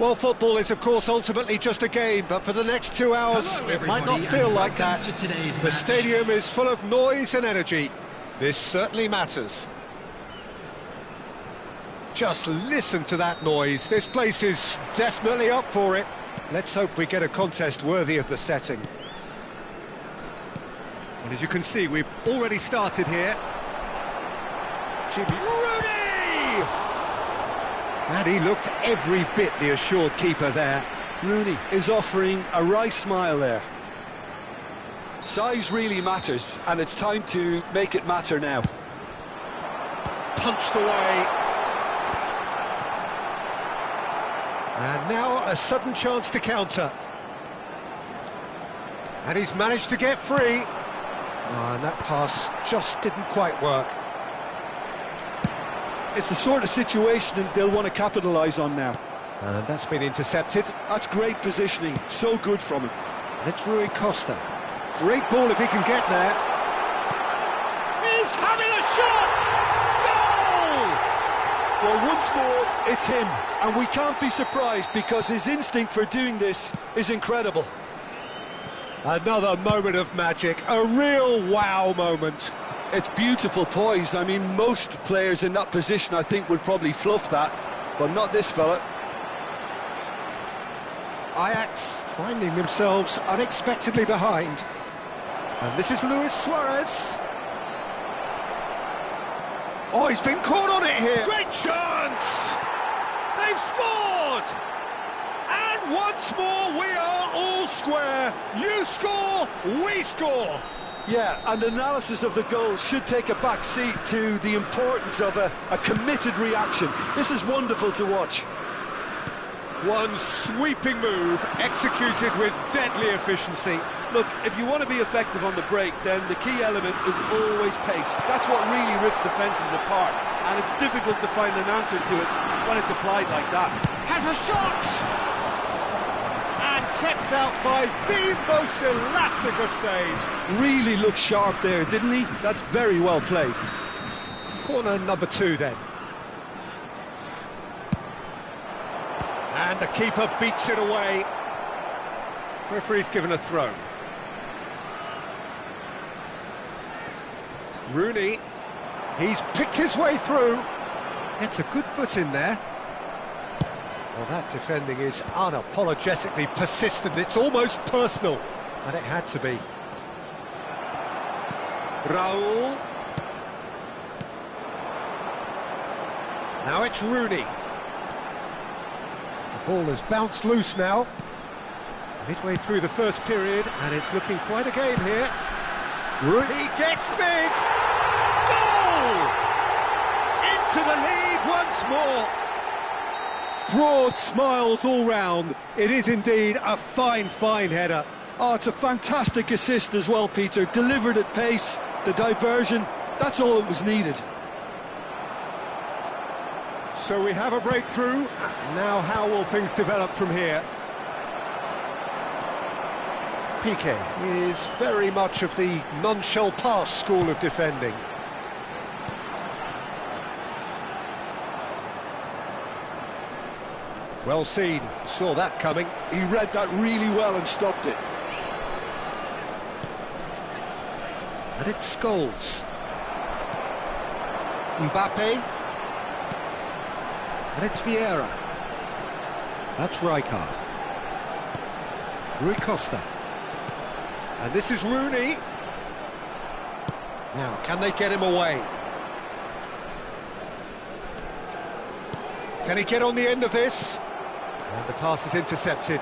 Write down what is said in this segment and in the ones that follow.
Well, football is, of course, ultimately just a game, but for the next 2 hours, it might not feel like that. The stadium is full of noise and energy. This certainly matters. Just listen to that noise. This place is definitely up for it. Let's hope we get a contest worthy of the setting. And as you can see, we've already started here. Rooney! And he looked every bit the assured keeper there. Rooney is offering a wry smile there. Size really matters, and it's time to make it matter now. Punched away. And now a sudden chance to counter. And he's managed to get free. And that pass just didn't quite work. It's the sort of situation they'll want to capitalise on now. And that's been intercepted. That's great positioning, so good from him. And it's Rui Costa. Great ball if he can get there. He's having a shot! Goal! Well, once more, it's him. And we can't be surprised because his instinct for doing this is incredible. Another moment of magic, a real wow moment. It's beautiful poise. I mean, most players in that position, I think, would probably fluff that, but not this fella. Ajax finding themselves unexpectedly behind. And this is Luis Suarez. Oh, he's been caught on it here. Great chance! They've scored! And once more, we are all square. You score, we score. Yeah, and analysis of the goal should take a back seat to the importance of a committed reaction. This is wonderful to watch. One sweeping move, executed with deadly efficiency. Look, if you want to be effective on the break, then the key element is always pace. That's what really rips defences apart, and it's difficult to find an answer to it when it's applied like that. Has a shot! And kept out by the most elastic of saves. Really looked sharp there, didn't he? That's very well played. Corner number 2 then. And the keeper beats it away. Referee's given a throw. Rooney, he's picked his way through. It's a good foot in there. Well, that defending is unapologetically persistent. It's almost personal, and it had to be. Raul. Now it's Rooney. The ball has bounced loose now. Midway through the first period, and it's looking quite a game here. Rooney gets big! Goal! Into the lead once more. Broad smiles all round. It is indeed a fine, fine header. Oh, it's a fantastic assist as well, Peter. Delivered at pace, the diversion, that's all that was needed. So we have a breakthrough. Now how will things develop from here? Piqué is very much of the non-shall-pass school of defending. Well seen, saw that coming. He read that really well and stopped it. And it Scholes. Mbappe. And it's Vieira. That's Rijkaard. Rui Costa. And this is Rooney. Now, can they get him away? Can he get on the end of this? And the pass is intercepted.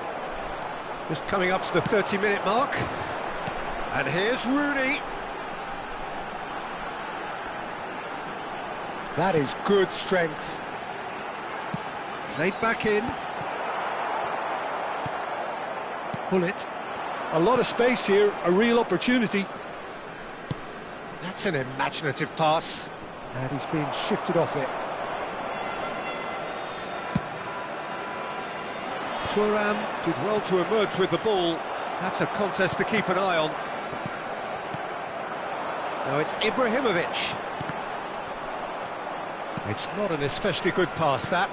Just coming up to the 30-minute mark. And here's Rooney. That is good strength. Played back in. Pull it. A lot of space here, a real opportunity. That's an imaginative pass. And he's being shifted off it. Thuram did well to emerge with the ball. That's a contest to keep an eye on. Now it's Ibrahimovic. It's not an especially good pass, that.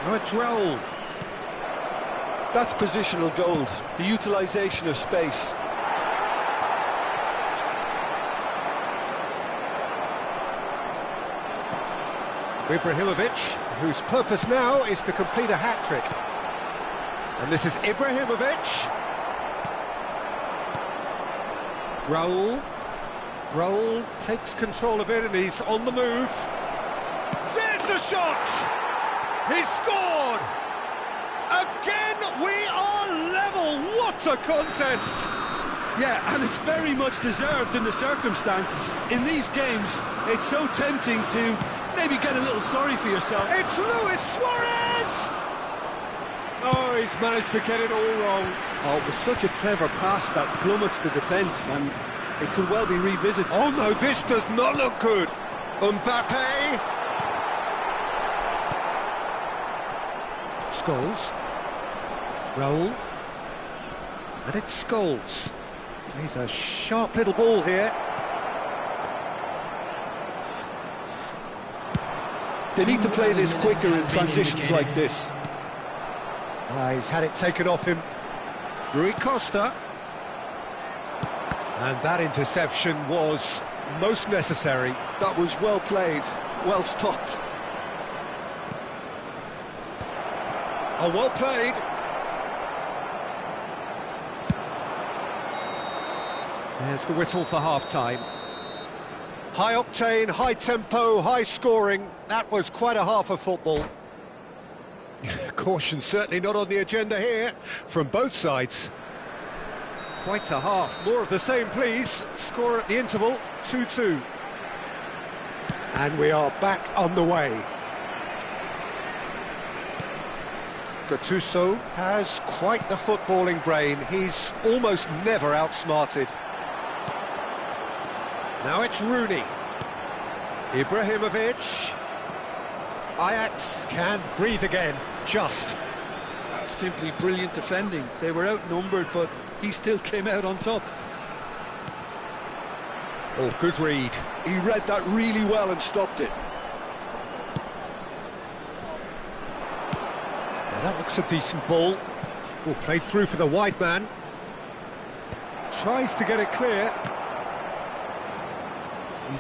Now it's Raul. That's positional gold, the utilisation of space. Ibrahimovic, whose purpose now is to complete a hat-trick. And this is Ibrahimovic. Raul takes control of it and he's on the move. There's the shot! He's scored! Again, we are level! What a contest! Yeah, and it's very much deserved in the circumstances. In these games, it's so tempting to maybe get a little sorry for yourself. It's Luis Suarez! Oh, he's managed to get it all wrong. Oh, it was such a clever pass that plummets the defence, and it could well be revisited. Oh no, this does not look good. Mbappe. Scholes. Raul. And it's Scholes. He's a sharp little ball here. They need to play this quicker in transitions like this. He's had it taken off him. Rui Costa. And that interception was most necessary. That was well played, well stopped. Oh, well played. There's the whistle for half-time. High octane, high tempo, high scoring. That was quite a half of football. Caution certainly not on the agenda here from both sides. Quite a half. More of the same, please. Score at the interval, 2-2. And we are back on the way. Gattuso has quite the footballing brain. He's almost never outsmarted. Now it's Rooney. Ibrahimovic. Ajax can breathe again, just. That's simply brilliant defending. They were outnumbered, but he still came out on top. Oh, good read. He read that really well and stopped it. Now that looks a decent ball. Oh, played through for the wide man. Tries to get it clear.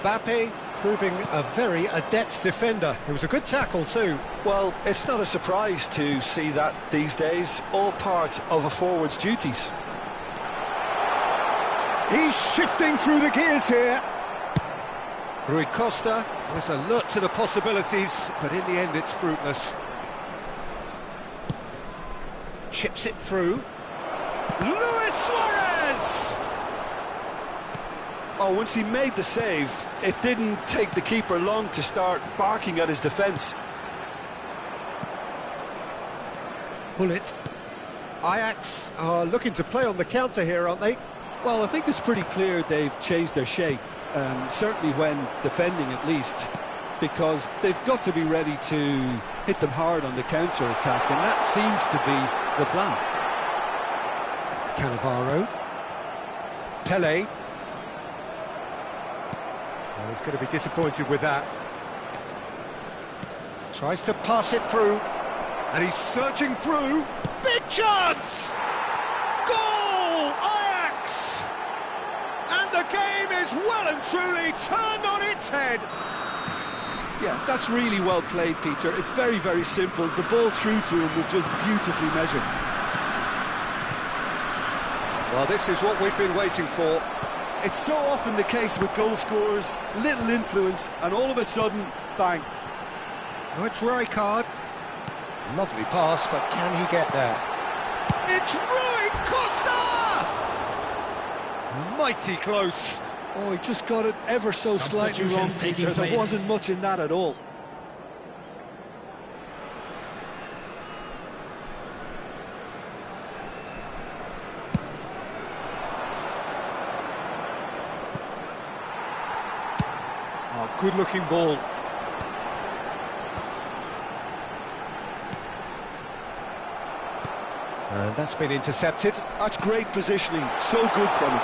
Mbappe proving a very adept defender. It was a good tackle too. Well, it's not a surprise to see that these days, all part of a forward's duties. He's shifting through the gears here. Rui Costa was alert to the possibilities, but in the end it's fruitless. Chips it through. Luis Suarez! Oh, once he made the save, it didn't take the keeper long to start barking at his defence. Bullet. Ajax are looking to play on the counter here, aren't they? Well, I think it's pretty clear they've changed their shape, certainly when defending at least, because they've got to be ready to hit them hard on the counter-attack, and that seems to be the plan. Cannavaro. Pele. Oh, he's going to be disappointed with that. Tries to pass it through, and he's surging through. Big chance! Goal! Ajax! And the game is well and truly turned on its head. Yeah, that's really well played, Peter. It's very, very simple. The ball through to him was just beautifully measured. Well, this is what we've been waiting for. It's so often the case with goal scorers, little influence, and all of a sudden, bang. Now it's Rijkaard. Lovely pass, but can he get there? It's Rui Costa! Mighty close. Oh, he just got it ever so slightly wrong, Peter. There wasn't much in that at all. Oh, good-looking ball. And that's been intercepted. That's great positioning. So good from him.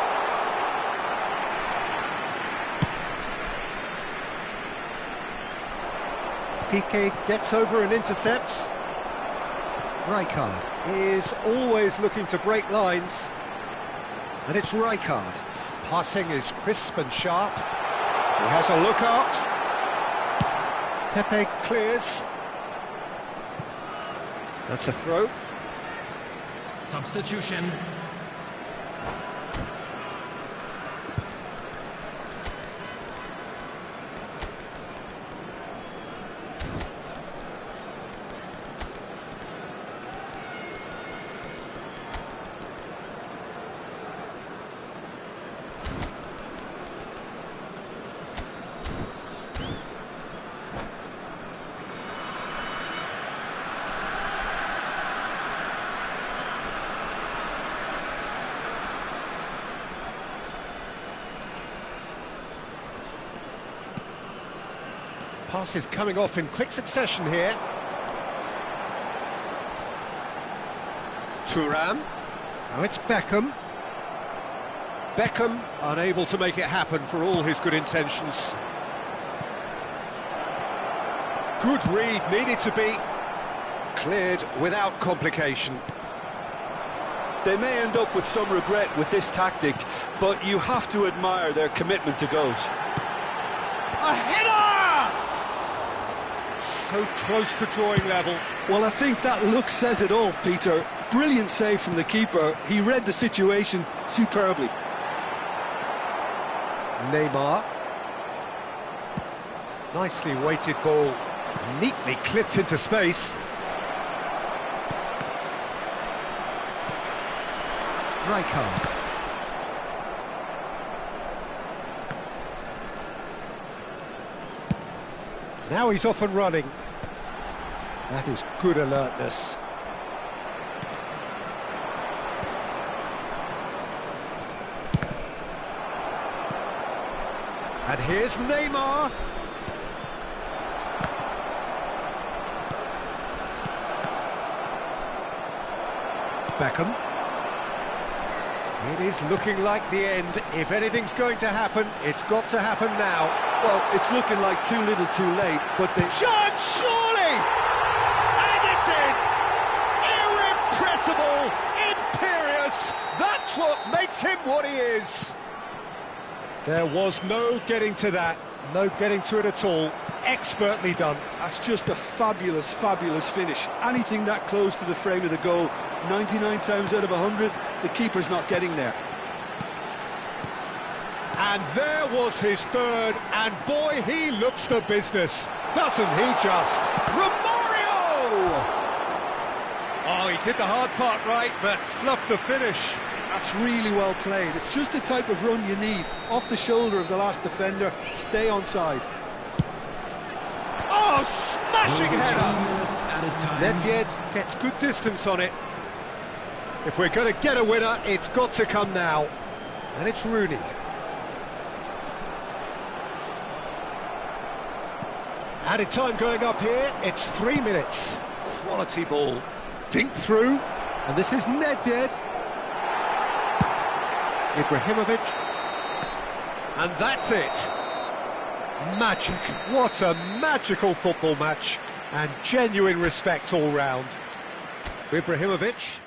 Piqué gets over and intercepts. Rijkaard is always looking to break lines. And it's Rijkaard. Passing is crisp and sharp. He has a look out. Pepe clears. That's a throw. Substitution. Passes coming off in quick succession here. Thuram. Now it's Beckham. Beckham unable to make it happen for all his good intentions. Good read, needed to be cleared without complication. They may end up with some regret with this tactic, but you have to admire their commitment to goals. A header! So close to drawing level. Well, I think that look says it all, Peter. Brilliant save from the keeper. He read the situation superbly. Neymar. Nicely weighted ball. Neatly clipped into space. Rijkaard. Now he's off and running. That is good alertness. And here's Neymar. Beckham. It is looking like the end. If anything's going to happen, it's got to happen now. Well, it's looking like too little too late, but they... Shot, surely! And it's in! Irrepressible, imperious, that's what makes him what he is. There was no getting to that, no getting to it at all. Expertly done. That's just a fabulous, fabulous finish. Anything that close to the frame of the goal, 99 times out of 100, the keeper's not getting there. And there was his third, and boy, he looks the business, doesn't he just? Romario! Oh, he did the hard part right, but fluffed the finish. That's really well played. It's just the type of run you need. Off the shoulder of the last defender, stay onside. Oh, smashing header! Nedved gets good distance on it. If we're going to get a winner, it's got to come now. And it's Rooney. Added time going up here, it's 3 minutes. Quality ball. Dink through, and this is Nedved. Ibrahimovic. And that's it. Magic. What a magical football match. And genuine respect all round. Ibrahimovic.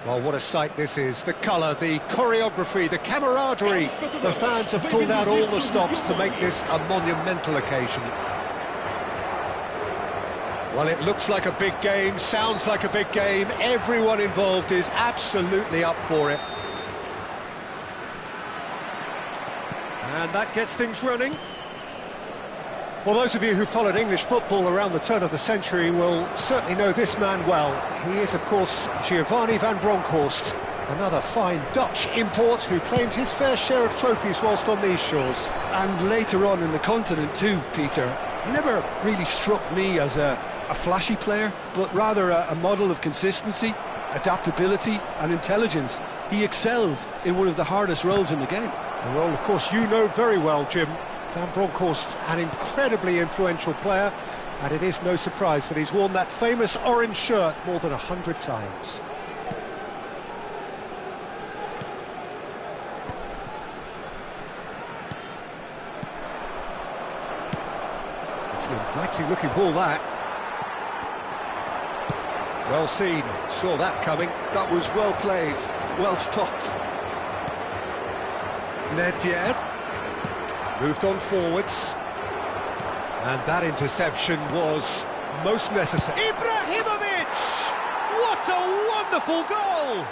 Well, what a sight this is. The colour, the choreography, the camaraderie. The fans have pulled out all the stops to make this a monumental occasion. Well, it looks like a big game, sounds like a big game. Everyone involved is absolutely up for it. And that gets things running. Well, those of you who followed English football around the turn of the century will certainly know this man well. He is, of course, Giovanni van Bronckhorst, another fine Dutch import who claimed his fair share of trophies whilst on these shores. And later on in the continent too, Peter. He never really struck me as a flashy player, but rather a model of consistency, adaptability and intelligence. He excelled in one of the hardest roles in the game. A role, of course, you know very well, Jim. Van Bronckhorst, an incredibly influential player, and it is no surprise that he's worn that famous orange shirt more than 100 times. It's an inviting looking ball, that. Well seen, saw that coming. That was well played, well stopped. Nedved moved on forwards, and that interception was most necessary. Ibrahimovic! What a wonderful goal!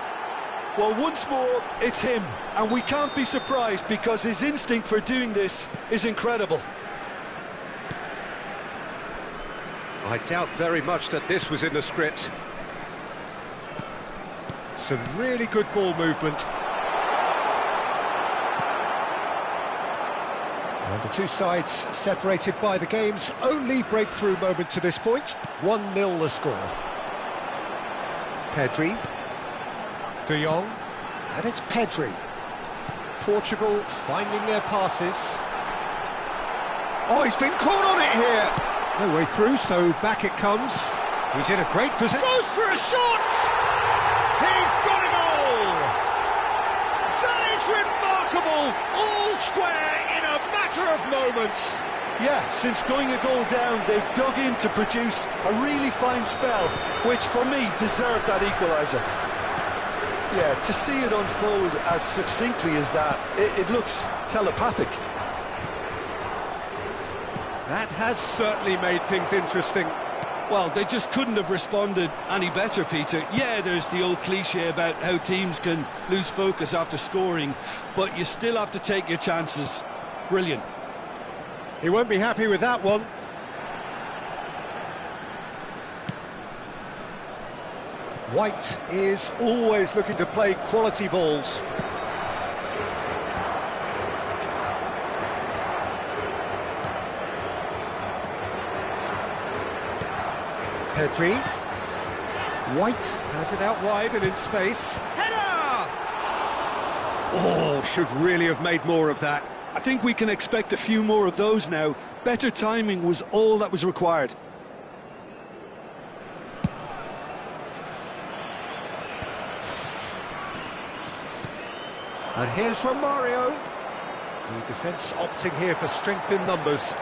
Well, once more, it's him, and we can't be surprised because his instinct for doing this is incredible. I doubt very much that this was in the script. Some really good ball movement. And the two sides separated by the game's only breakthrough moment to this point. 1-0 the score. Pedri. De Jong. And it's Pedri. Portugal finding their passes. Oh, he's been caught on it here. No way through, so back it comes. He's in a great position. Goes for a shot! He's got a goal! That is remarkable! All square in a matter of moments. Yeah, since going a goal down, they've dug in to produce a really fine spell, which for me deserved that equaliser. Yeah, to see it unfold as succinctly as that, it looks telepathic. That has certainly made things interesting. Well, they just couldn't have responded any better, Peter. Yeah, there's the old cliche about how teams can lose focus after scoring, but you still have to take your chances. Brilliant. He won't be happy with that one. White is always looking to play quality balls. Pedri. White has it out wide and in space. Header! Oh, should really have made more of that. I think we can expect a few more of those now. Better timing was all that was required. And here's Romario. The defence opting here for strength in numbers.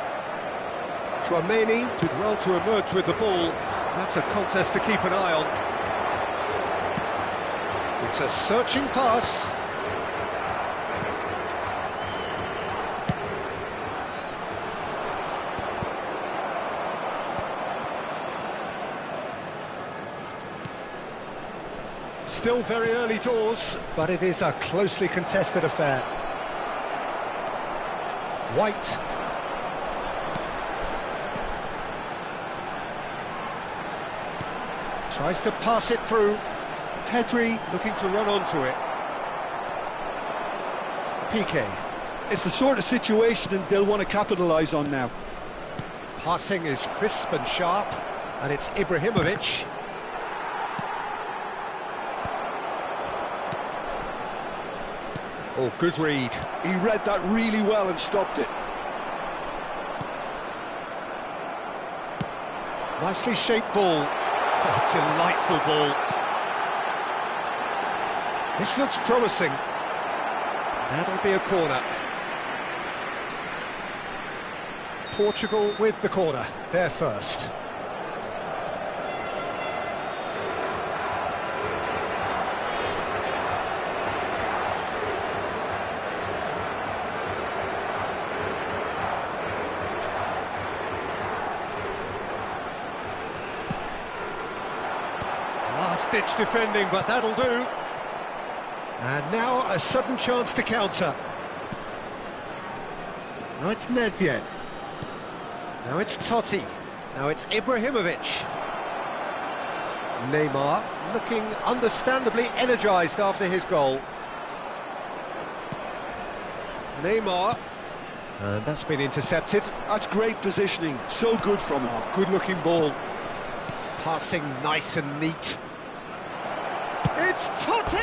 Tchouaméni did well to emerge with the ball. That's a contest to keep an eye on. It's a searching pass. Still very early doors, but it is a closely contested affair. White. Tries to pass it through. Pedri looking to run onto it. Piqué. It's the sort of situation they'll want to capitalise on now. Passing is crisp and sharp, and it's Ibrahimovic. Oh, good read. He read that really well and stopped it. Nicely shaped ball. Oh, delightful ball. This looks promising. That'll be a corner. Portugal with the corner. They're first. Last-ditch defending, but that'll do. And now a sudden chance to counter. Now it's Nedved. Now it's Totti. Now it's Ibrahimovic. Neymar looking understandably energised after his goal. Neymar. And that's been intercepted. That's great positioning. So good from him. Oh, good-looking ball. Passing nice and neat. It's Totti!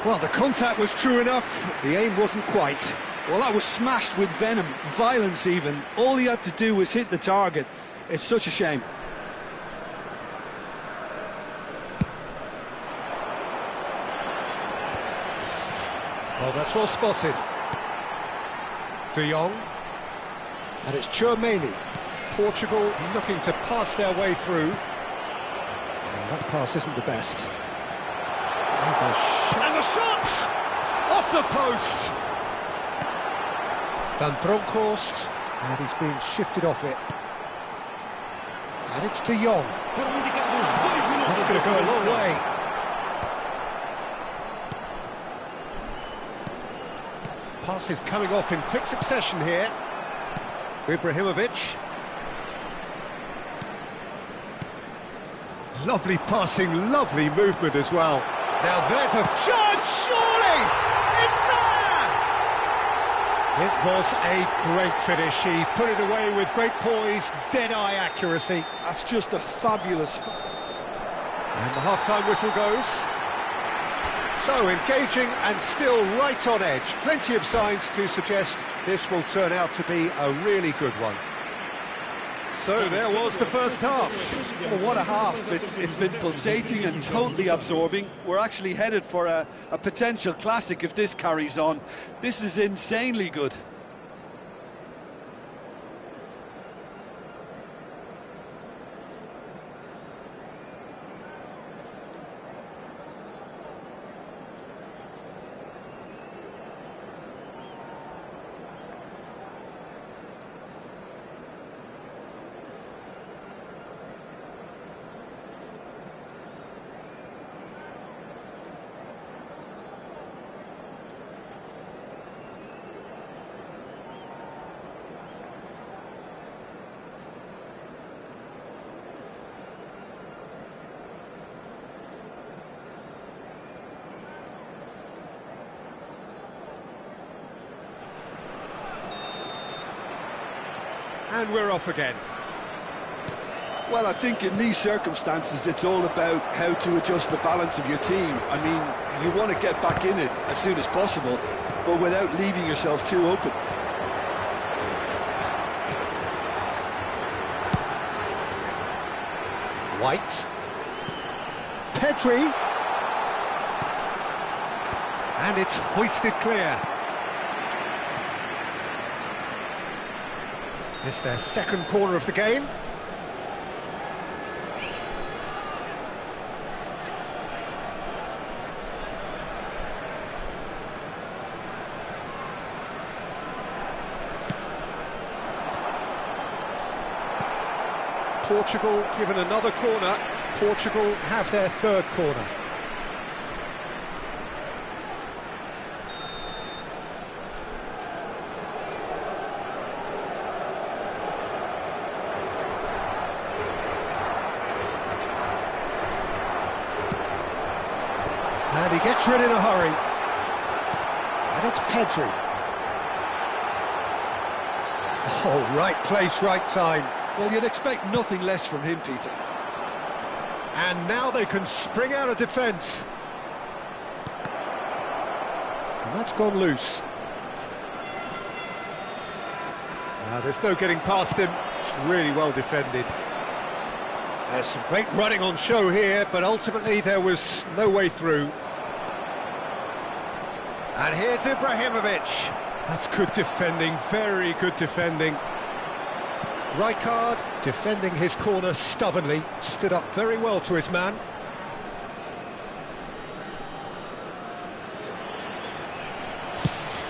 Well, the contact was true enough. The aim wasn't quite. Well, that was smashed with venom, violence even. All he had to do was hit the target. It's such a shame. Well, that's well spotted. De Jong. And it's Tchouaméni. Portugal looking to pass their way through. Well, that pass isn't the best. There's a shot. And the shot! Off the post! Van Bronckhorst, and he's being shifted off it. And it's De Jong. That's going to go a long way. Pass is coming off in quick succession here. Ibrahimovic. Lovely passing, lovely movement as well. Now there's a chance, surely! It's there! It was a great finish. He put it away with great poise, dead-eye accuracy. That's just a fabulous... And the half-time whistle goes. So, engaging and still right on edge. Plenty of signs to suggest this will turn out to be a really good one. So there was the first half. Well, what a half. It's been pulsating and totally absorbing. We're actually headed for a potential classic if this carries on. This is insanely good. And we're off again. Well, I think in these circumstances, it's all about how to adjust the balance of your team. I mean, you want to get back in it as soon as possible, but without leaving yourself too open. White. Pedri. And it's hoisted clear. It's their second corner of the game. Portugal given another corner. Portugal have their third corner. And he gets rid in a hurry. And it's Pedri. Oh, right place, right time. Well, you'd expect nothing less from him, Peter. And now they can spring out of defence. And that's gone loose. There's no getting past him. It's really well defended. There's some great running on show here, but ultimately there was no way through. And here's Ibrahimovic. That's good defending, very good defending. Rijkaard defending his corner stubbornly, stood up very well to his man.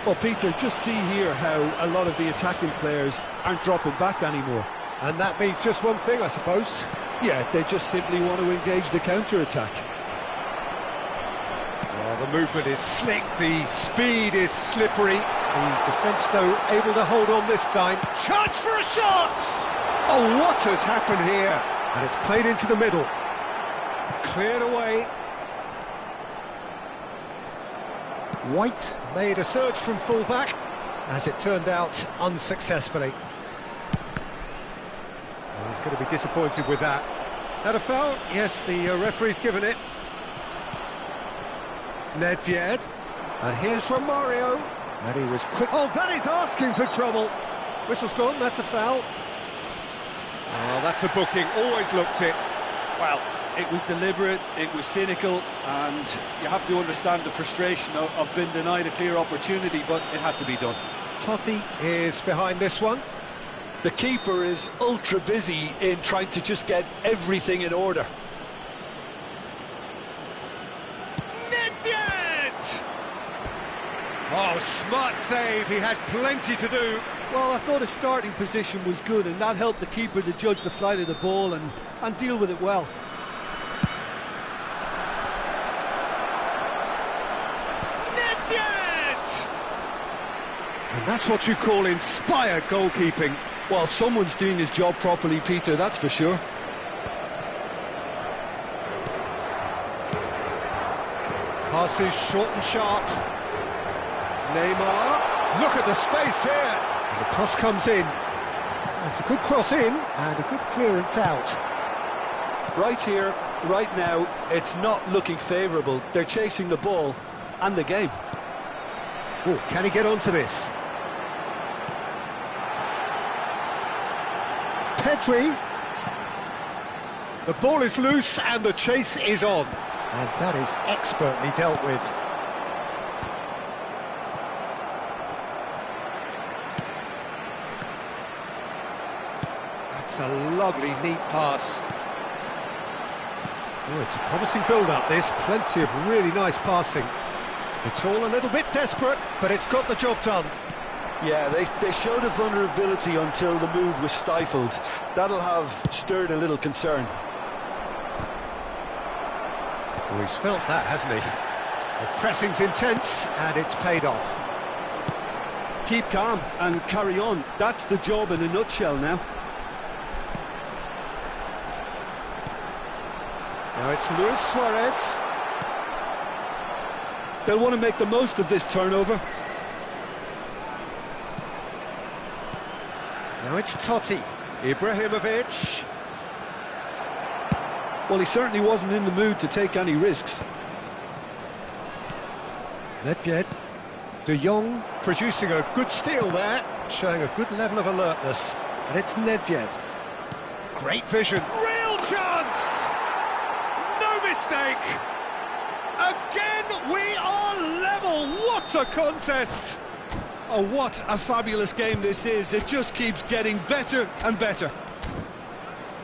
Well, Peter, just see here how a lot of the attacking players aren't dropping back anymore. And that means just one thing, I suppose. Yeah, they just simply want to engage the counter-attack. Well, the movement is slick, the speed is slippery. The defence, though, able to hold on this time. Chance for a shot! Oh, what has happened here? And it's played into the middle. Cleared away. White made a surge from full-back, as it turned out, unsuccessfully. Well, he's going to be disappointed with that. Had a foul? Yes, the referee's given it. Nedved. And here's from Mario. And he was quick. Oh, that is asking for trouble. Whistle's gone, that's a foul. Oh, that's a booking, always looked it. Well, it was deliberate, it was cynical, and you have to understand the frustration of being denied a clear opportunity, but it had to be done. Totti is behind this one. The keeper is ultra busy in trying to just get everything in order. Oh, smart save, he had plenty to do. Well, I thought his starting position was good, and that helped the keeper to judge the flight of the ball and deal with it well. Nedved! And that's what you call inspired goalkeeping. Well, someone's doing his job properly, Peter, that's for sure. Passes short and sharp. Neymar, look at the space here. And the cross comes in. It's a good cross in and a good clearance out. Right here, right now, it's not looking favourable. They're chasing the ball and the game. Oh, can he get onto this? Pedri. The ball is loose and the chase is on. And that is expertly dealt with. That's a lovely, neat pass. Oh, it's a promising build-up, this. Plenty of really nice passing. It's all a little bit desperate, but it's got the job done. Yeah, they showed a vulnerability until the move was stifled. That'll have stirred a little concern. Well, he's felt that, hasn't he? The pressing's intense, and it's paid off. Keep calm and carry on. That's the job in a nutshell now. Now it's Luis Suarez. They'll want to make the most of this turnover. Now it's Totti. Ibrahimovic. Well, he certainly wasn't in the mood to take any risks. Nedved. De Jong producing a good steal there, showing a good level of alertness. And it's Nedved. Great vision. Real chance! No mistake! Again, we are level! What a contest! Oh, what a fabulous game this is. It just keeps getting better and better.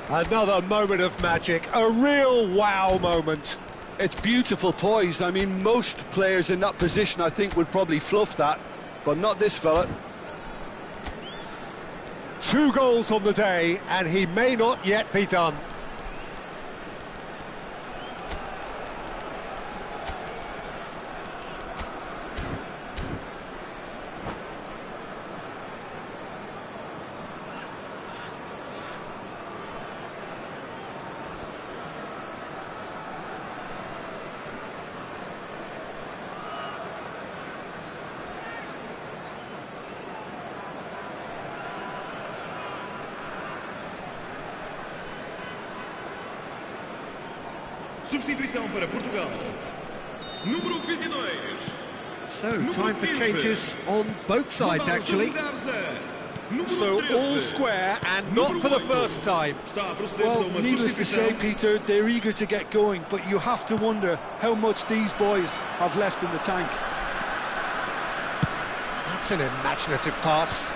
Another moment of magic, a real wow moment. It's beautiful poise. I mean, most players in that position, I think, would probably fluff that, but not this fella. 2 goals on the day, and he may not yet be done. Substituição para Portugal. Número 22. So, time for changes on both sides, actually. So, all square, and not for the first time. Well, needless to say, Peter, they're eager to get going, but you have to wonder how much these boys have left in the tank. That's an imaginative pass.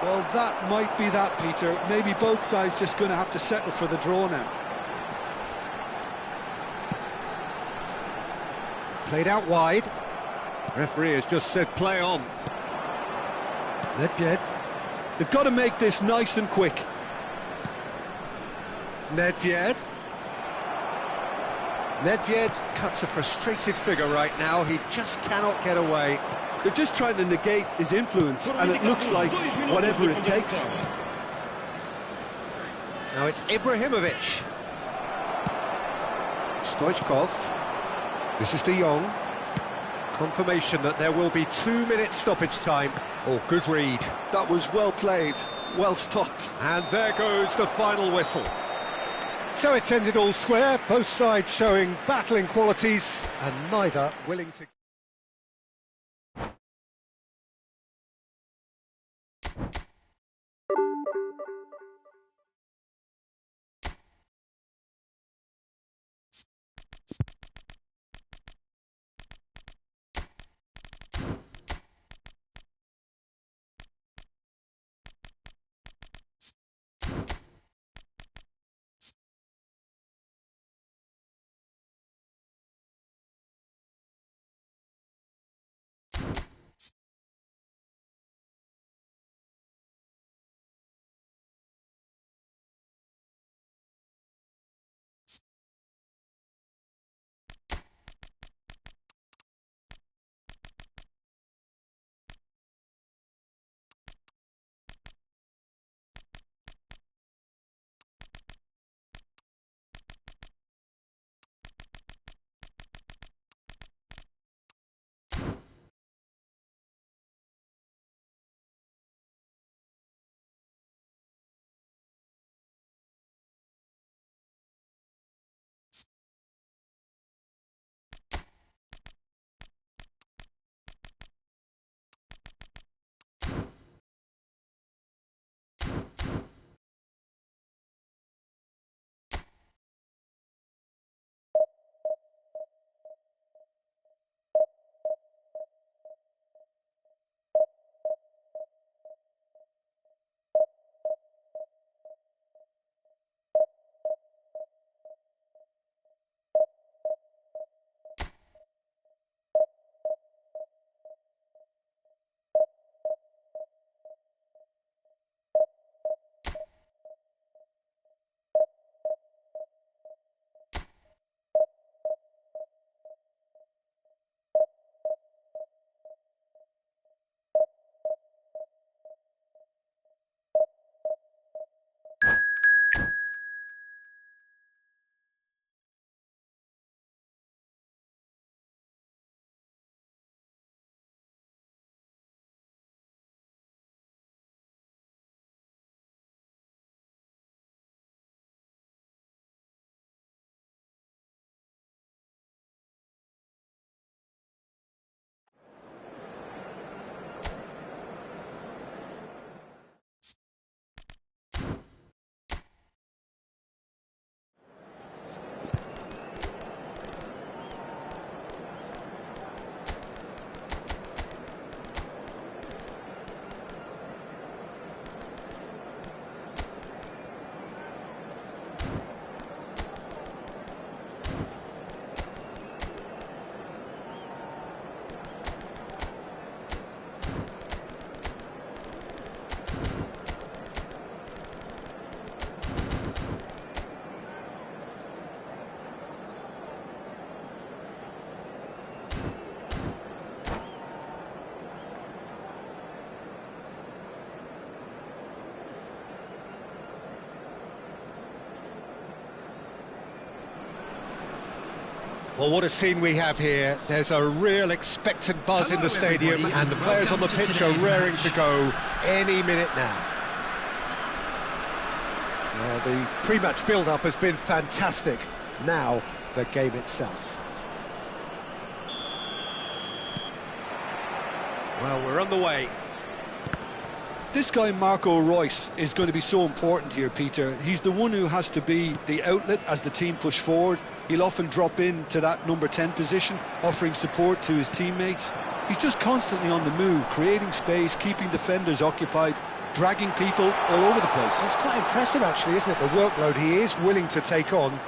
Well, that might be that, Peter. Maybe both sides just going to have to settle for the draw now. Played out wide. Referee has just said play on. Nedved. They've got to make this nice and quick. Nedved. Nedved cuts a frustrated figure right now. He just cannot get away. They're just trying to negate his influence, and it looks like whatever it takes. Now it's Ibrahimovic. Stoichkov. This is De Jong. Confirmation that there will be 2 minutes stoppage time. Oh, good read. That was well played, well stopped. And there goes the final whistle. So it's ended all square, both sides showing battling qualities, and neither willing to... Well, what a scene we have here. There's a real expectant buzz in the stadium, and the players on the pitch are raring to go any minute now. Well, the pre-match build-up has been fantastic. Now, the game itself. Well, we're on the way. This guy, Marco Reus, is going to be so important here, Peter. He's the one who has to be the outlet as the team push forward. He'll often drop into that number 10 position, offering support to his teammates. He's just constantly on the move, creating space, keeping defenders occupied, dragging people all over the place. It's quite impressive, actually, isn't it, the workload he is willing to take on,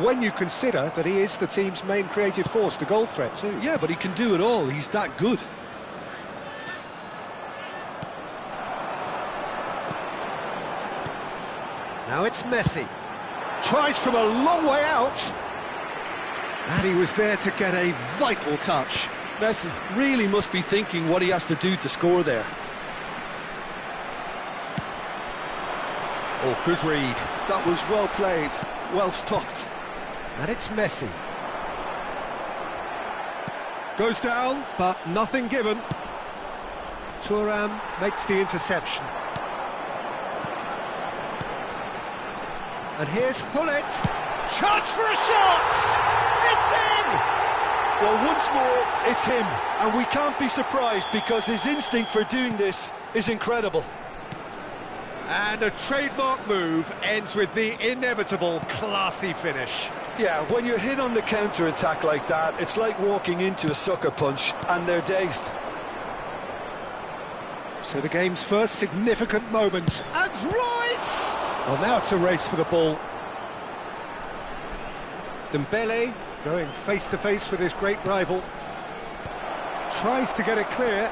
when you consider that he is the team's main creative force, the goal threat too. Yeah, but he can do it all. He's that good. Now it's Messi. Tries from a long way out. And he was there to get a vital touch. Messi really must be thinking what he has to do to score there. Oh, good read. That was well played, well stopped. And it's Messi. Goes down, but nothing given. Thuram makes the interception. And here's Hullet. Chance for a shot! It's in! Well, once more, it's him. And we can't be surprised because his instinct for doing this is incredible. And a trademark move ends with the inevitable classy finish. Yeah, when you're hit on the counter-attack like that, it's like walking into a sucker punch, and they're dazed. So the game's first significant moment. And Rice! Well, now it's a race for the ball. Dembele going face-to-face with his great rival. Tries to get it clear.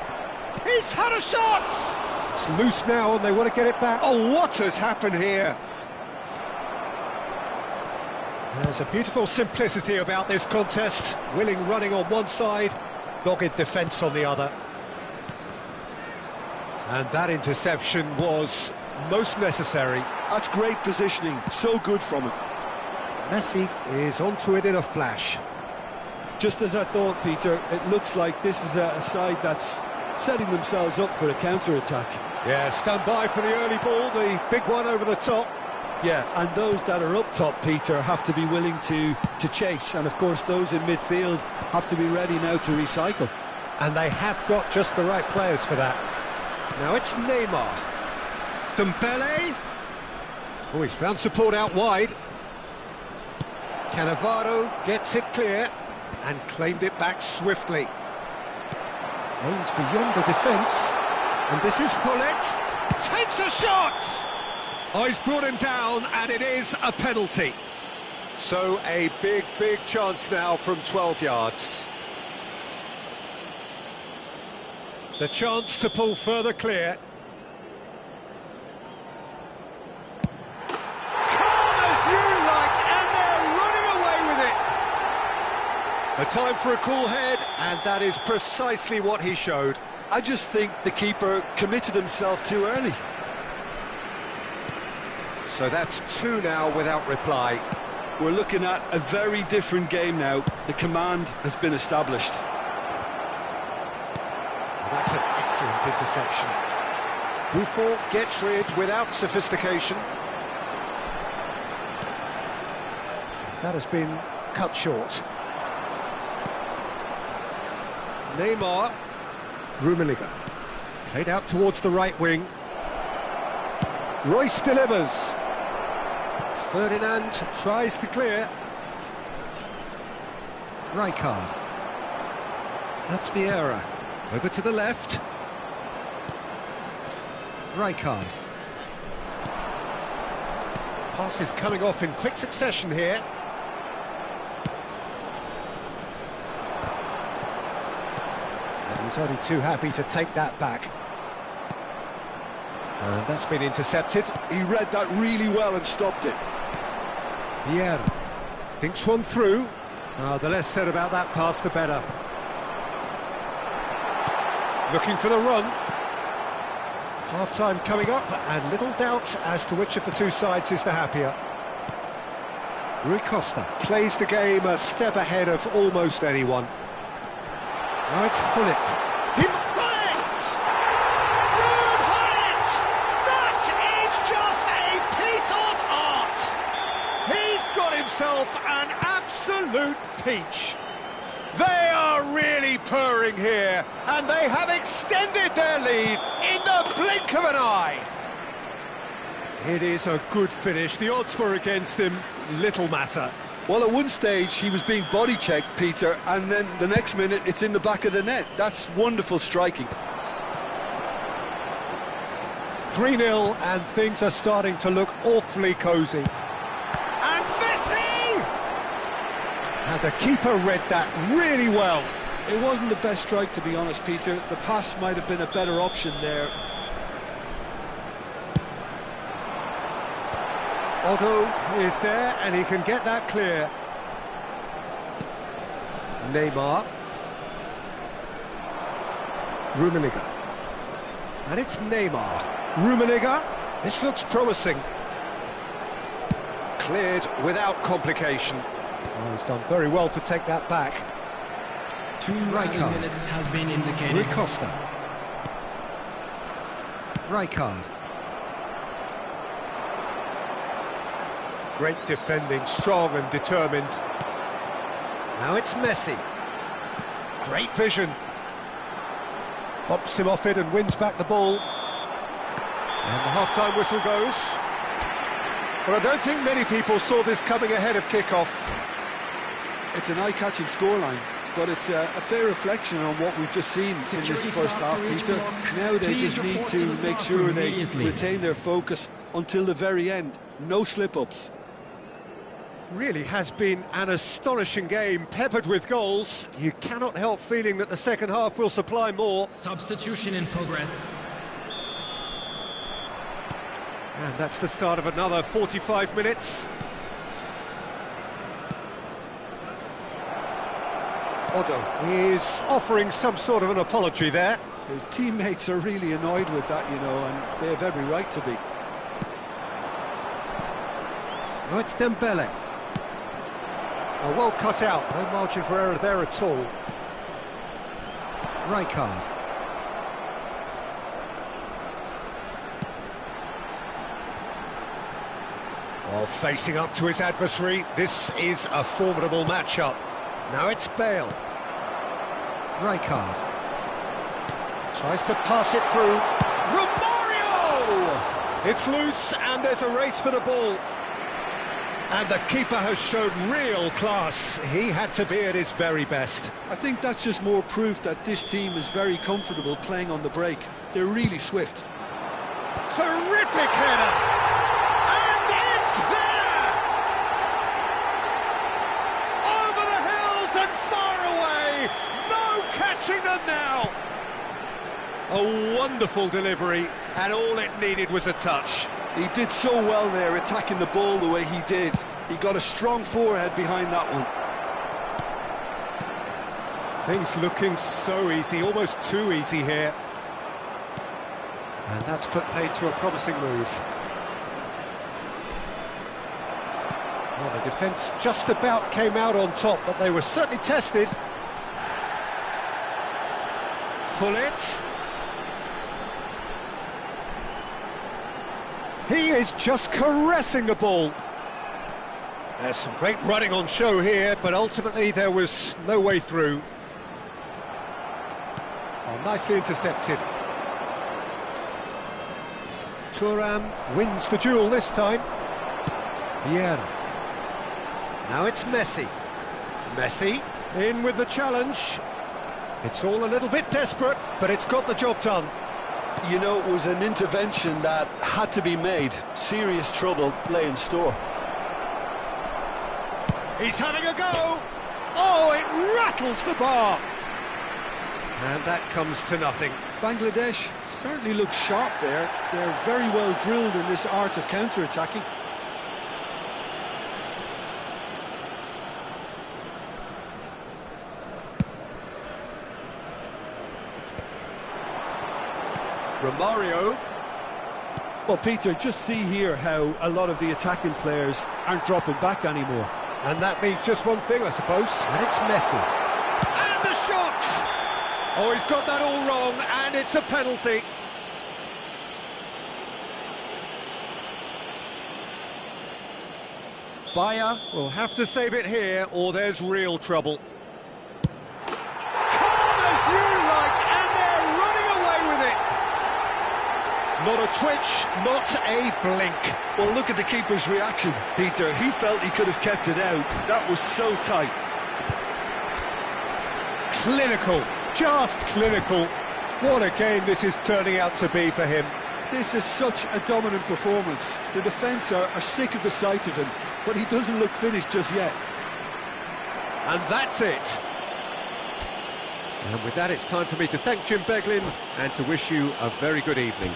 He's had a shot! It's loose now and they want to get it back. Oh, what has happened here? There's a beautiful simplicity about this contest. Willing running on one side, dogged defence on the other. And that interception was most necessary. That's great positioning, so good from him. Messi is onto it in a flash. Just as I thought, Peter, it looks like this is a side that's setting themselves up for a counter-attack. Yeah, stand by for the early ball, the big one over the top. Yeah, and those that are up top, Peter, have to be willing to chase. And, of course, those in midfield have to be ready now to recycle. And they have got just the right players for that. Now it's Neymar. Dembele. Oh, he's found support out wide. Cannavaro gets it clear and claimed it back swiftly. Aims beyond the defence. And this is Hullet. Takes a shot! Oh, he's brought him down, and it is a penalty. So a big, big chance now from 12 yards. The chance to pull further clear. Calm as you like, and they're running away with it. A time for a cool head, and that is precisely what he showed. I just think the keeper committed himself too early. So that's two now without reply. We're looking at a very different game now. The command has been established. That's an excellent interception. Buffon gets rid without sophistication. That has been cut short. Neymar. Rummenigge. Played out towards the right wing. Royce delivers. Ferdinand tries to clear. Rijkaard. That's Vieira. Over to the left. Rijkaard. Passes coming off in quick succession here. And he's only too happy to take that back. And that's been intercepted. He read that really well and stopped it. Vieira thinks one through. The less said about that pass, the better. Looking for the run. Half-time coming up, and little doubt as to which of the two sides is the happier. Rui Costa plays the game a step ahead of almost anyone. Now it's Hullet. Hullet! Ruud Hullet! That is just a piece of art! He's got himself an absolute peach. They are really purring here, and they have extended their lead in the blink of an eye. It is a good finish. The odds were against him, little matter. Well, at one stage he was being body checked, Peter, and then the next minute it's in the back of the net. That's wonderful striking. 3-0, and things are starting to look awfully cosy. And Messi! And the keeper read that really well. It wasn't the best strike, to be honest, Peter. The pass might have been a better option there. Otto is there, and he can get that clear. Neymar. Rummenigge. And it's Neymar. Rummenigge. This looks promising. Cleared without complication. Oh, he's done very well to take that back. 2 minutes has been indicated. Rui Costa. Rijkaard. Great defending, strong and determined. Now it's Messi. Great vision. Bumps him off it and wins back the ball. And the half-time whistle goes. But I don't think many people saw this coming ahead of kick-off. It's an eye-catching scoreline, but it's a fair reflection on what we've just seen in this first half, Peter. Now they just need to make sure they retain their focus until the very end. No slip-ups. Really has been an astonishing game, peppered with goals. You cannot help feeling that the second half will supply more. Substitution in progress. And that's the start of another 45 minutes. Otto is offering some sort of an apology there. His teammates are really annoyed with that, you know, and they have every right to be. Oh, it's Dembele. Oh, well cut out, no margin for error there at all. Rijkaard. Oh, facing up to his adversary, this is a formidable matchup. Now it's Bale. Rijkaard. Tries to pass it through. Romario! It's loose and there's a race for the ball. And the keeper has shown real class. He had to be at his very best. I think that's just more proof that this team is very comfortable playing on the break. They're really swift. Terrific header! And it's there! Over the hills and far away! No catching them now! A wonderful delivery, and all it needed was a touch. He did so well there, attacking the ball the way he did. He got a strong forehead behind that one. Things looking so easy, almost too easy here. And that's put paid to a promising move. Well, the defence just about came out on top, but they were certainly tested. Hullet. He is just caressing the ball. There's some great running on show here, but ultimately there was no way through. Oh, nicely intercepted. Thuram wins the duel this time. Vieira. Now it's Messi. Messi. In with the challenge. It's all a little bit desperate, but it's got the job done. You know, it was an intervention that had to be made. Serious trouble lay in store. He's having a go! Oh, it rattles the bar! And that comes to nothing. Bangladesh certainly look sharp there. They're very well drilled in this art of counter-attacking. Romario. Well, Peter, just see here how a lot of the attacking players aren't dropping back anymore. And that means just one thing, I suppose. And it's Messi. And the shot! Oh, he's got that all wrong, and it's a penalty. Bayer will have to save it here, or there's real trouble. Calm as you like, and they're running away with it. Not a twitch, not a blink. Well, look at the keeper's reaction, Peter. He felt he could have kept it out. That was so tight. Clinical, just clinical. What a game this is turning out to be for him. This is such a dominant performance. The defence are sick of the sight of him, but he doesn't look finished just yet. And that's it. And with that, it's time for me to thank Jim Beglin and to wish you a very good evening.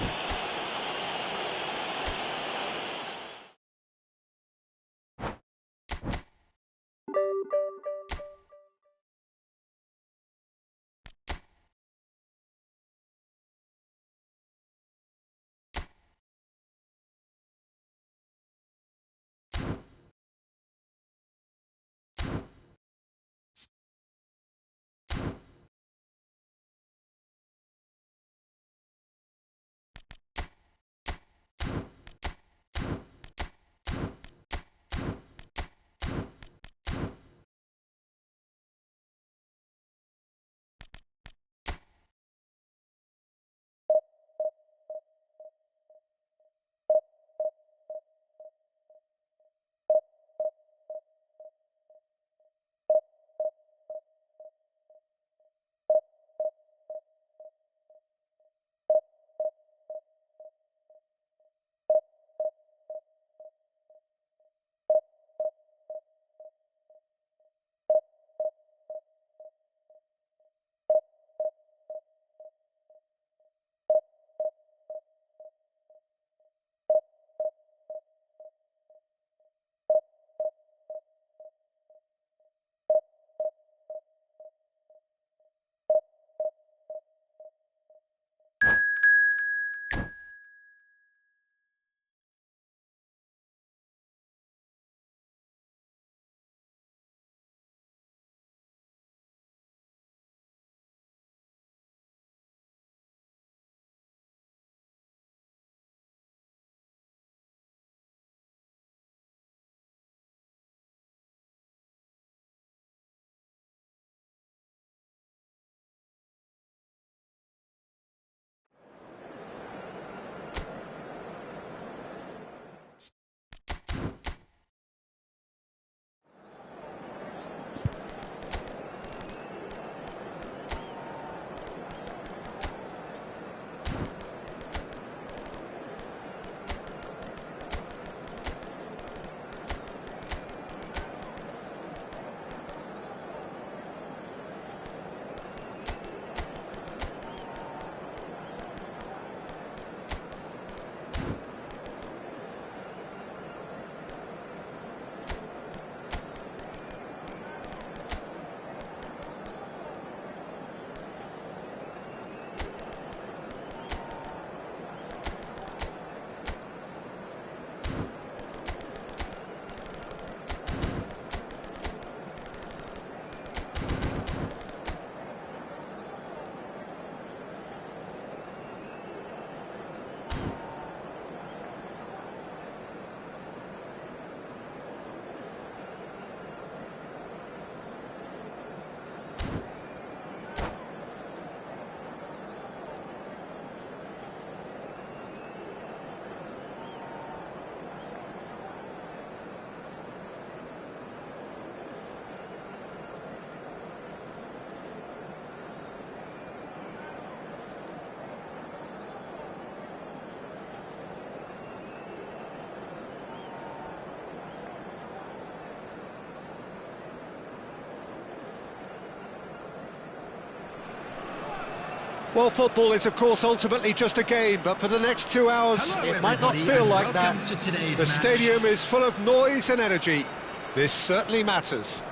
Well, football is, of course, ultimately just a game, but for the next 2 hours, Hello, it might not everybody, feel and like that. welcome to today's The match. stadium is full of noise and energy. This certainly matters.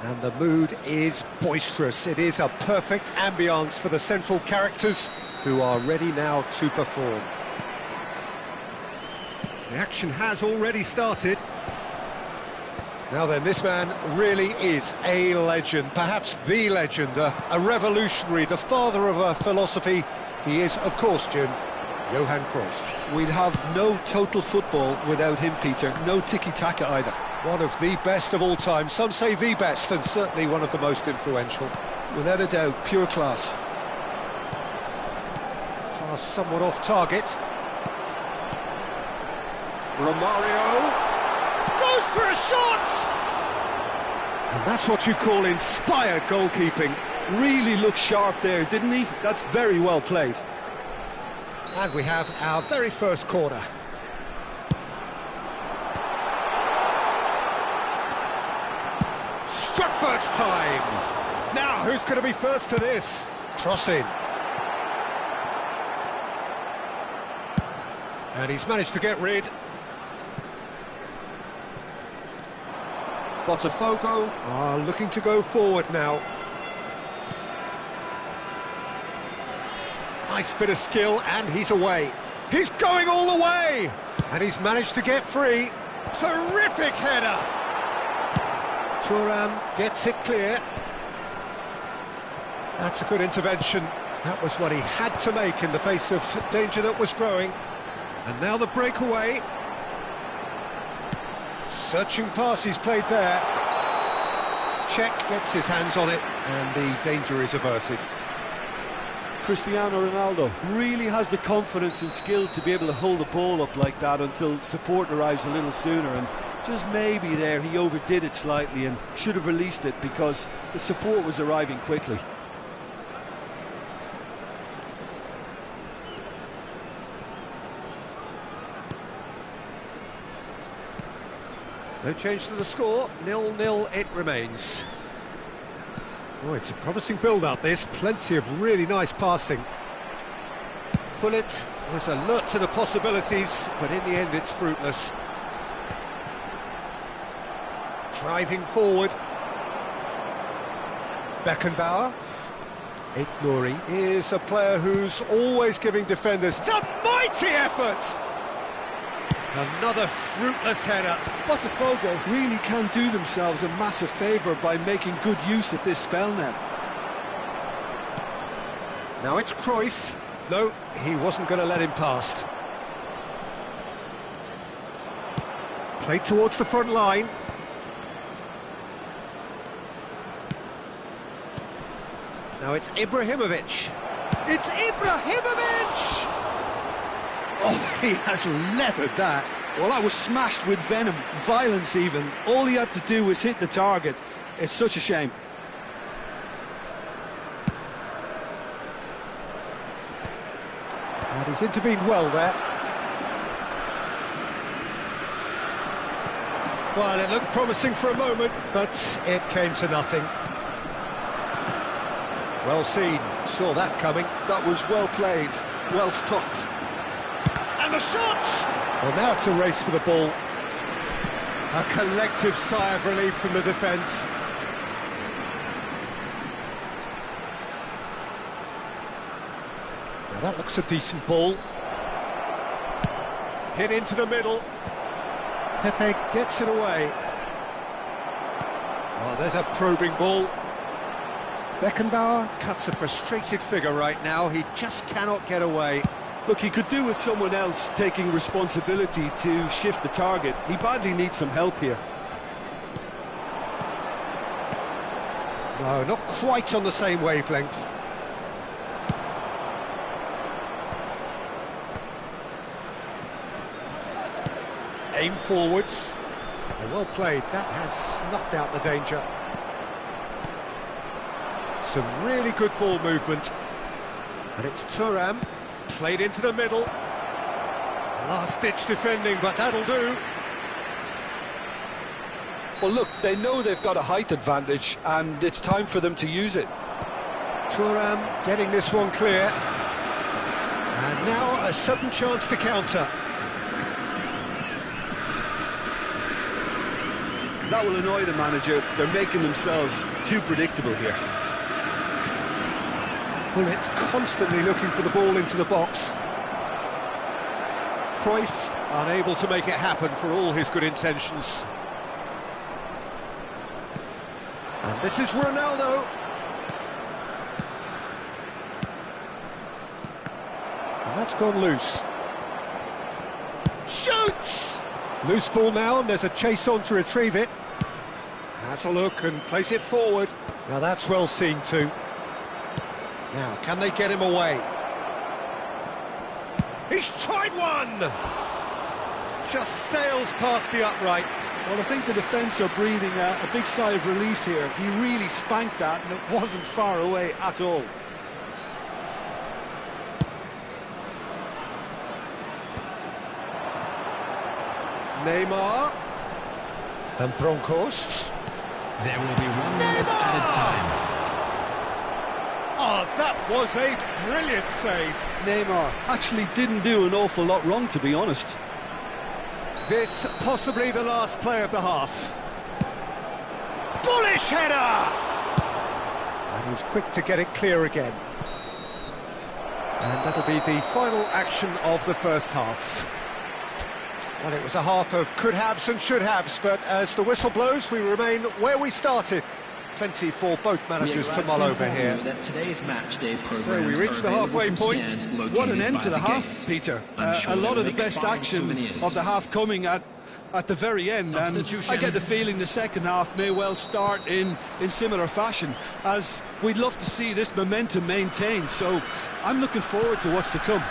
And the mood is boisterous. It is a perfect ambience for the central characters who are ready now to perform. The action has already started. Now then, this man really is a legend, perhaps the legend, a revolutionary, the father of a philosophy. He is, of course, Jim, Johan Cruyff. We'd have no total football without him, Peter. No tiki-taka either. One of the best of all time. Some say the best, and certainly one of the most influential. Without a doubt, pure class. Pass somewhat off target. Romario goes for a shot! And that's what you call inspired goalkeeping. Really looked sharp there, didn't he? That's very well played. And we have our very first corner. Struck first time. Now, who's going to be first to this? Cross in. And he's managed to get rid. Botafogo are looking to go forward now. Nice bit of skill, and he's away. He's going all the way! And he's managed to get free. Terrific header! Thuram gets it clear. That's a good intervention. That was what he had to make in the face of danger that was growing. And now the breakaway. Searching pass he's played there. Czech gets his hands on it, and the danger is averted. Cristiano Ronaldo really has the confidence and skill to be able to hold the ball up like that until support arrives a little sooner, and just maybe there he overdid it slightly and should have released it because the support was arriving quickly. No change to the score, 0-0 it remains. Oh, it's a promising build-up, this. Plenty of really nice passing. Pullet was alert to the possibilities, but in the end it's fruitless. Driving forward. Beckenbauer. Nouri is a player who's always giving defenders. It's a mighty effort! Another fruitless header. Botafogo really can do themselves a massive favour by making good use of this spell now. Now it's Cruyff. No, he wasn't going to let him past. Played towards the front line. Now it's Ibrahimovic. It's Ibrahimovic! Oh, he has leathered that. Well, that was smashed with venom, violence even. All he had to do was hit the target. It's such a shame. And he's intervened well there. Well, it looked promising for a moment, but it came to nothing. Well seen, saw that coming. That was well played, well stopped. And the shot! Well, now it's a race for the ball. A collective sigh of relief from the defence. Now that looks a decent ball. Hit into the middle. Pepe gets it away. Oh, there's a probing ball. Beckenbauer cuts a frustrated figure right now. He just cannot get away. Look, he could do with someone else taking responsibility to shift the target. He badly needs some help here. No, not quite on the same wavelength. Aim forwards. Well played. That has snuffed out the danger. Some really good ball movement. And it's Thuram. Played into the middle. Last-ditch defending, but that'll do. Well, look, they know they've got a height advantage, and it's time for them to use it. Thuram getting this one clear. And now a sudden chance to counter. That will annoy the manager. They're making themselves too predictable here. Well, it's constantly looking for the ball into the box. Cruyff unable to make it happen for all his good intentions. And this is Ronaldo. And that's gone loose. Shoots! Loose ball now, and there's a chase on to retrieve it. Has a look and plays it forward. Now that's well seen too. Now, can they get him away? He's tried one! Just sails past the upright. Well, I think the defence are breathing a big sigh of relief here. He really spanked that, and it wasn't far away at all. Neymar. And Bronkhorst. There will be 1 minute added time. Oh, that was a brilliant save. Neymar actually didn't do an awful lot wrong, to be honest. This possibly the last play of the half. Bullish header! And he's quick to get it clear again. And that'll be the final action of the first half. Well, it was a half of could-haves and should-haves, but as the whistle blows, we remain where we started. Plenty for both managers to mull over here. So we reach the halfway point. What an end to the half, Peter. A lot of the best action of the half coming at the very end, and I get the feeling the second half may well start in similar fashion, as we'd love to see this momentum maintained, so I'm looking forward to what's to come.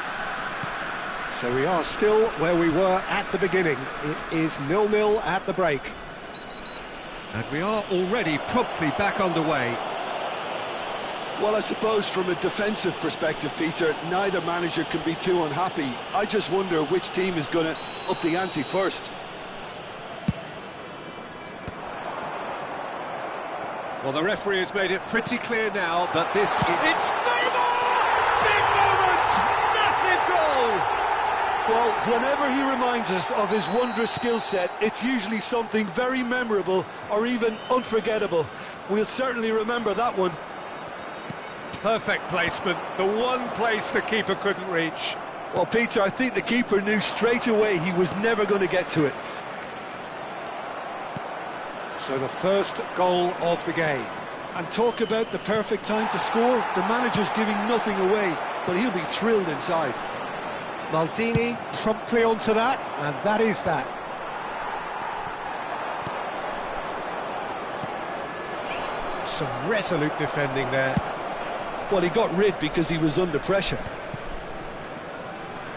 So we are still where we were at the beginning. It is 0-0 at the break. And we are already promptly back underway. Well, I suppose from a defensive perspective, Peter, neither manager can be too unhappy. I just wonder which team is going to up the ante first. Well, the referee has made it pretty clear now that this is... It's Neymar! Big moment! Massive goal! Well, whenever he reminds us of his wondrous skill set, it's usually something very memorable or even unforgettable. We'll certainly remember that one. Perfect placement, the one place the keeper couldn't reach. Well, Peter, I think the keeper knew straight away he was never going to get to it. So the first goal of the game. And talk about the perfect time to score. The manager's giving nothing away, but he'll be thrilled inside. Maldini promptly onto that, and that is that. Some resolute defending there. Well, he got rid because he was under pressure.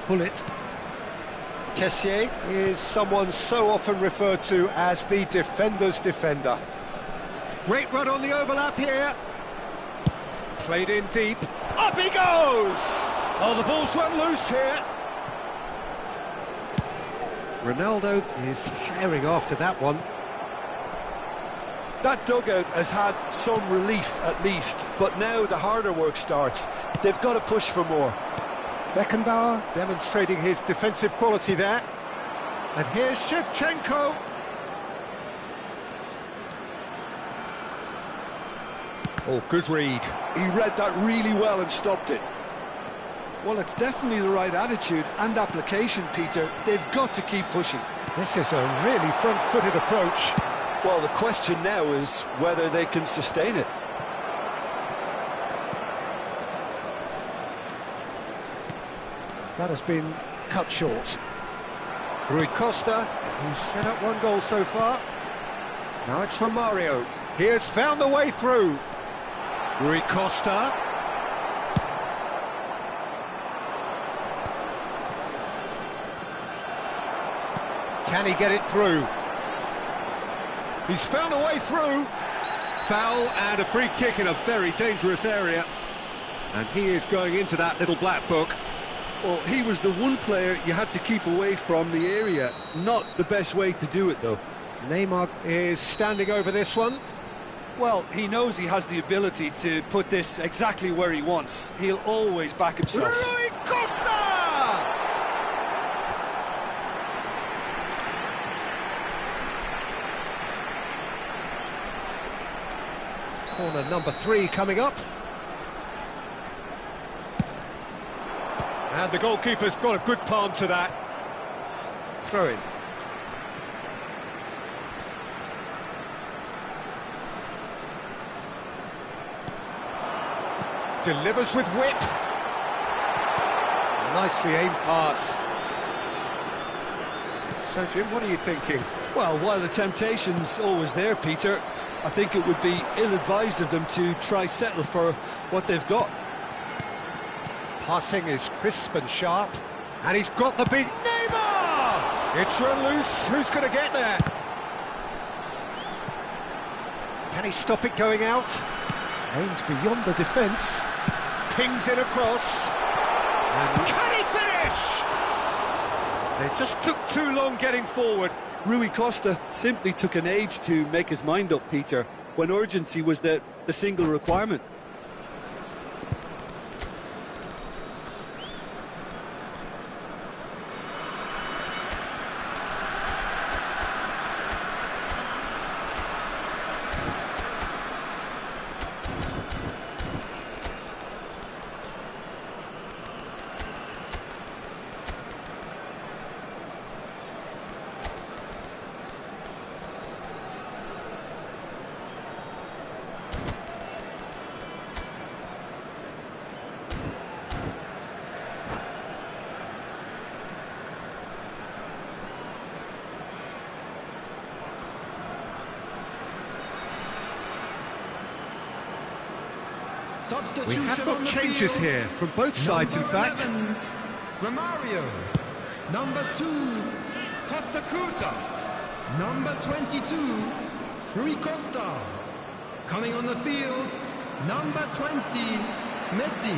Bullet. Kessié is someone so often referred to as the defender's defender. Great run on the overlap here. Played in deep. Up he goes! Oh, the ball's run loose here. Ronaldo is herring after that one. That dugout has had some relief at least, but now the harder work starts. They've got to push for more. Beckenbauer demonstrating his defensive quality there. And here's Shevchenko. Oh, good read. He read that really well and stopped it. Well, it's definitely the right attitude and application, Peter. They've got to keep pushing. This is a really front-footed approach. Well, the question now is whether they can sustain it. That has been cut short. Rui Costa, who's set up one goal so far. Now it's Romario. He has found the way through. Rui Costa. Can he get it through? He's found a way through. Foul and a free kick in a very dangerous area. And he is going into that little black book. Well, he was the one player you had to keep away from the area. Not the best way to do it, though. Neymar is standing over this one. Well, he knows he has the ability to put this exactly where he wants. He'll always back himself. Rui Costa! Corner number 3 coming up. And the goalkeeper's got a good palm to that. Throw in. Delivers with whip. Nicely aimed pass. So, Jim, what are you thinking? Well, while the temptation's always there, Peter, I think it would be ill-advised of them to try settle for what they've got. Passing is crisp and sharp. And he's got the big Neymar! It's run loose. Who's going to get there? Can he stop it going out? Aimed beyond the defence. Pings it across. And can he finish? They just took too long getting forward. Rui Costa simply took an age to make his mind up, Peter, when urgency was the single requirement. We have got changes here from both sides, in fact. 11, Romario. Number 2, Costa Curta. Number 22, Rui Costa. Coming on the field, number 20, Messi.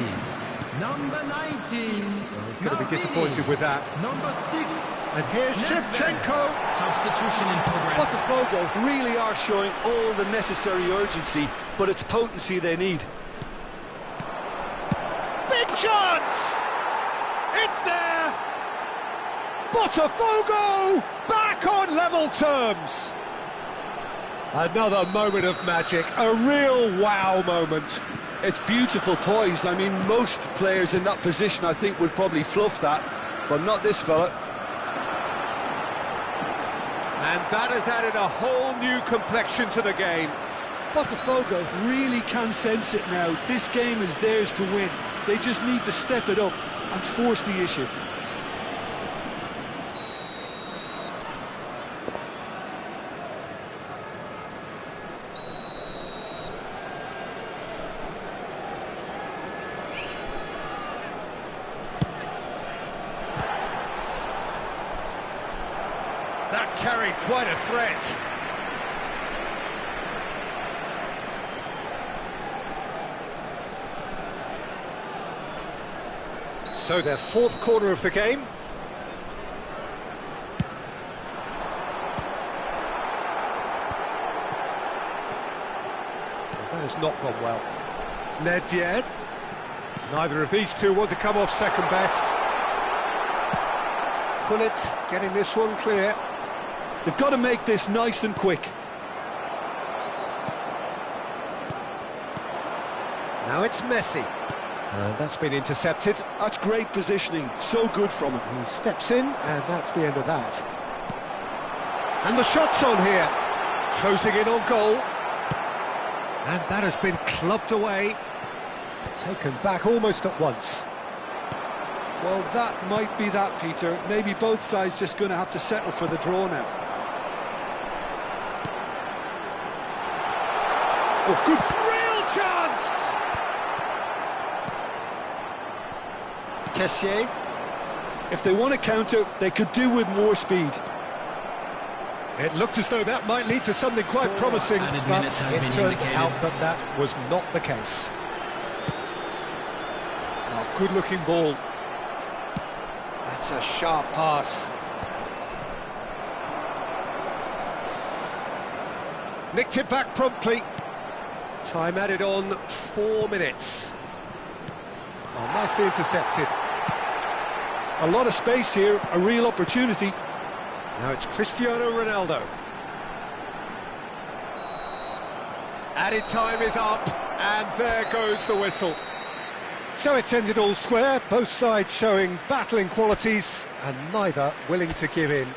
Number 19, He's going to be disappointed with that. Number 6, And here's Shevchenko. substitution in progress. Botafogo really are showing all the necessary urgency, but it's potency they need. Big chance! It's there! Botafogo back on level terms! Another moment of magic, a real wow moment. It's beautiful poise. I mean, most players in that position, I think, would probably fluff that, but not this fella. And that has added a whole new complexion to the game. Botafogo really can sense it now. This game is theirs to win. They just need to step it up and force the issue. That carried quite a threat. So their 4th corner of the game. Well, that has not gone well. Nedved. Neither of these two want to come off second best. Pullet getting this one clear. They've got to make this nice and quick. Now it's Messi. And that's been intercepted. That's great positioning, so good from him. He steps in, and that's the end of that. And the shot's on here. Closing in on goal. And that has been clubbed away. Taken back almost at once. Well, that might be that, Peter. Maybe both sides just going to have to settle for the draw now. Oh, good, real chance! Kessié. If they want to counter, they could do with more speed. It looked as though that might lead to something quite promising, Added but minutes has it been turned indicated. out that that was not the case. Oh, good-looking ball. That's a sharp pass. Nicked it back promptly. Time added on 4 minutes. Oh, nicely intercepted. A lot of space here, a real opportunity. Now it's Cristiano Ronaldo. Added time is up, and there goes the whistle. So it's ended all square, both sides showing battling qualities, and neither willing to give in.